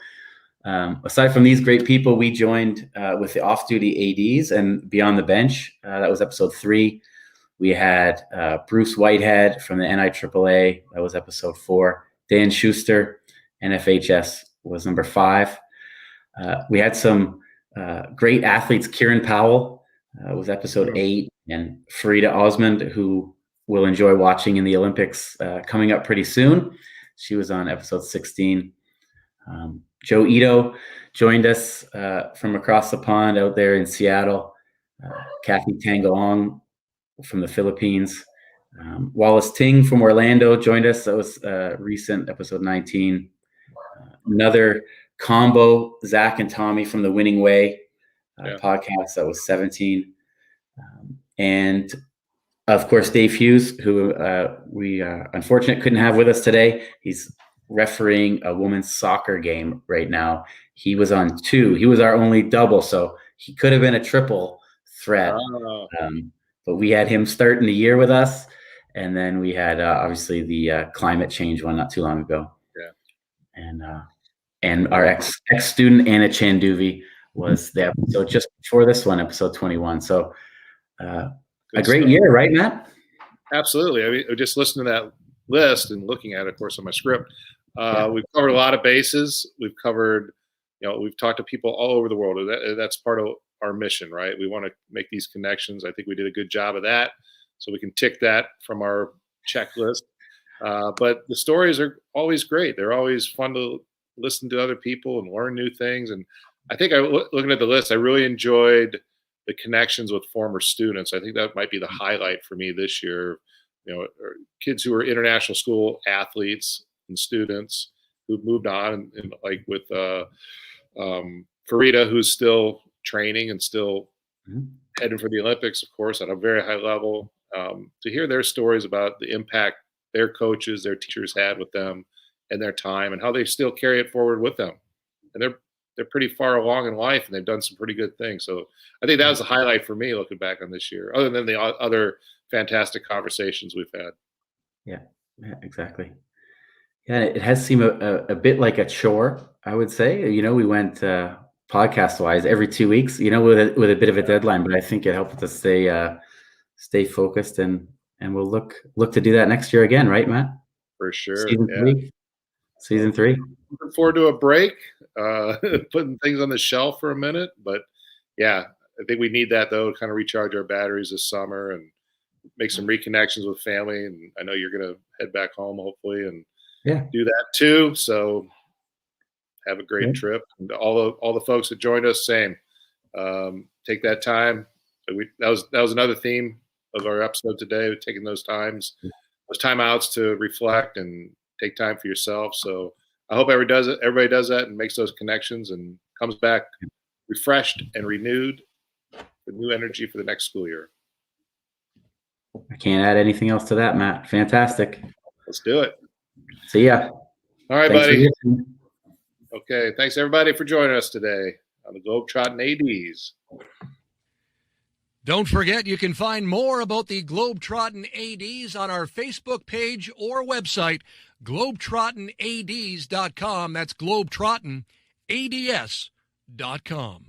aside from these great people, we joined with the off-duty ADs and Beyond the Bench. That was episode 3. We had Bruce Whitehead from the NIAAA. That was episode 4. Dan Schuster, NFHS, was number 5. We had some great athletes. Kieran Powell was episode 8, and Farida Osmond, who we'll enjoy watching in the Olympics coming up pretty soon. She was on episode 16. Joe Ito joined us from across the pond out there in Seattle. Kathy Tangaong from the Philippines. Wallace Ting from Orlando joined us. That was recent, episode 19. Another combo, Zach and Tommy from the Winning Way podcast. That was 17. And of course, Dave Hughes, who we unfortunately couldn't have with us today. He's refereeing a women's soccer game right now. He was on 2. He was our only double, so he could have been a triple threat. But we had him starting the year with us, and then we had obviously the climate change one not too long ago. Yeah. And our ex-student Anna Chanduvi was the episode just before this one, episode 21. So a great year, right, Matt? Absolutely. I mean, just listening to that list and looking at it, of course, on my script, we've covered a lot of bases. We've covered, you know, we've talked to people all over the world. That's part of our mission, right? We want to make these connections. I think we did a good job of that. So we can tick that from our checklist. But the stories are always great. They're always fun to listen to other people and learn new things. And I think looking at the list, I really enjoyed the connections with former students. I think that might be the highlight for me this year. Kids who are international school athletes and students who've moved on, and like with Farida, who's still training and still heading for the Olympics, of course, at a very high level. To hear their stories about the impact their coaches, their teachers had with them and their time, and how they still carry it forward with them. And they're pretty far along in life, and they've done some pretty good things. So I think that was a highlight for me looking back on this year, other than the other fantastic conversations we've had. Yeah, exactly. Yeah, it has seemed a bit like a chore, I would say. We went podcast-wise every 2 weeks, with a bit of a deadline, but I think it helped us stay focused, and we'll look to do that next year again, right, Matt? For sure. Season 3. Looking forward to a break, putting things on the shelf for a minute. But yeah, I think we need that, though, to kind of recharge our batteries this summer and make some reconnections with family. And I know you're going to head back home, hopefully, and do that too. So have a great trip. And all the folks that joined us, same. Take that time. That was another theme of our episode today, taking those times, those timeouts to reflect and take time for yourself. So I hope everybody does that and makes those connections and comes back refreshed and renewed with new energy for the next school year. I can't add anything else to that, Matt. Fantastic. Let's do it. See ya. All right, buddy. Okay. Thanks, everybody, for joining us today on the Globetrotting ADs. Don't forget, you can find more about the Globetrotting ADs on our Facebook page or website, globetrottinads.com. That's globetrottinads.com.